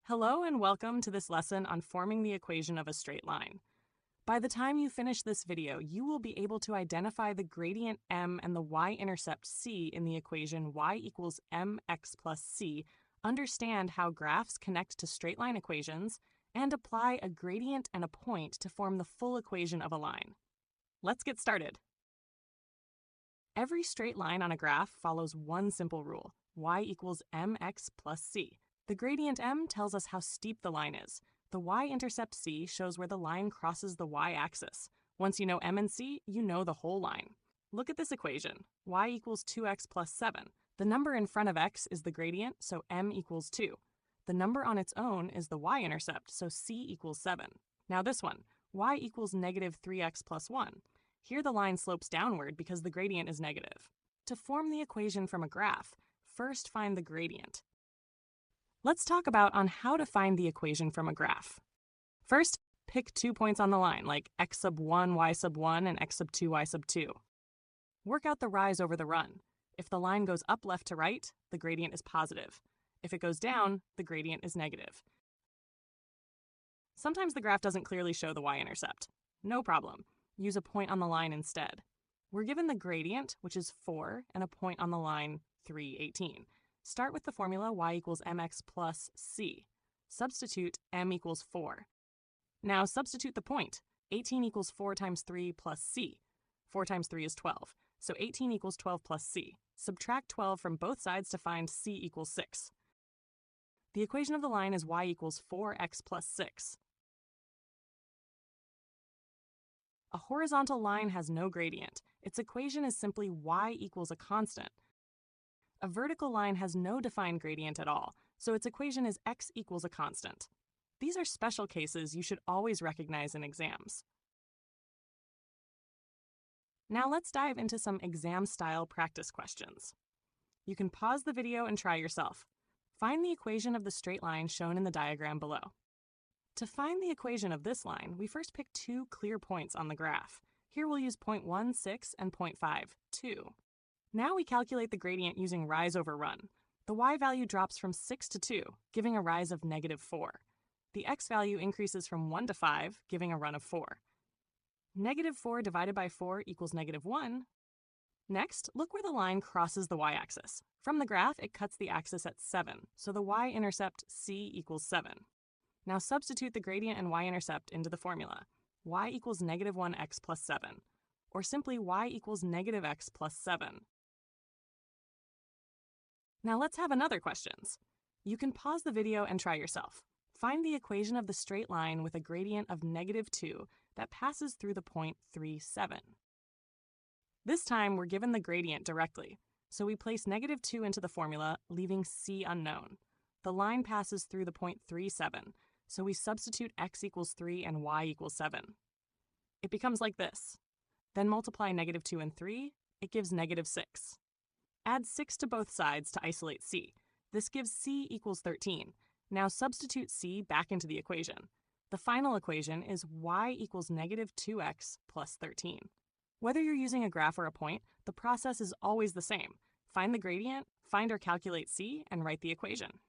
Hello and welcome to this lesson on forming the equation of a straight line. By the time you finish this video, you will be able to identify the gradient m and the y-intercept c in the equation y equals mx plus c, understand how graphs connect to straight line equations, and apply a gradient and a point to form the full equation of a line. Let's get started. Every straight line on a graph follows one simple rule: y equals mx plus c. The gradient m tells us how steep the line is. The y-intercept c shows where the line crosses the y-axis. Once you know m and c, you know the whole line. Look at this equation. Y equals 2x plus 7. The number in front of x is the gradient, so m equals 2. The number on its own is the y-intercept, so c equals 7. Now this one, y equals negative 3x plus 1. Here the line slopes downward because the gradient is negative. To form the equation from a graph, first find the gradient. Let's talk about on how to find the equation from a graph. First, pick 2 points on the line, like x sub 1, y sub 1, and x sub 2, y sub 2. Work out the rise over the run. If the line goes up left to right, the gradient is positive. If it goes down, the gradient is negative. Sometimes the graph doesn't clearly show the y-intercept. No problem. Use a point on the line instead. We're given the gradient, which is 4, and a point on the line, 318. Start with the formula y equals mx plus c. Substitute m equals 4. Now substitute the point. 18 equals 4 times 3 plus c. 4 times 3 is 12. So 18 equals 12 plus c. Subtract 12 from both sides to find c equals 6. The equation of the line is y equals 4x plus 6. A horizontal line has no gradient. Its equation is simply y equals a constant. A vertical line has no defined gradient at all, so its equation is x equals a constant. These are special cases you should always recognize in exams. Now let's dive into some exam-style practice questions. You can pause the video and try yourself. Find the equation of the straight line shown in the diagram below. To find the equation of this line, we first pick 2 clear points on the graph. Here we'll use point 1, 6, and point 5, 2. Now we calculate the gradient using rise over run. The y value drops from 6 to 2, giving a rise of negative 4. The x value increases from 1 to 5, giving a run of 4. Negative 4 divided by 4 equals negative 1. Next, look where the line crosses the y-axis. From the graph, it cuts the axis at 7, so the y-intercept c equals 7. Now substitute the gradient and y-intercept into the formula. Y equals negative 1x plus 7, or simply y equals negative x plus 7. Now let's have another questions. You can pause the video and try yourself. Find the equation of the straight line with a gradient of negative 2 that passes through the point 3, 7. This time we're given the gradient directly, so we place negative 2 into the formula, leaving c unknown. The line passes through the point 3, 7, so we substitute x equals 3 and y equals 7. It becomes like this. Then multiply negative 2 and 3, it gives negative 6. Add 6 to both sides to isolate c. This gives c equals 13. Now substitute c back into the equation. The final equation is y equals negative 2x plus 13. Whether you're using a graph or a point, the process is always the same. Find the gradient, find or calculate c, and write the equation.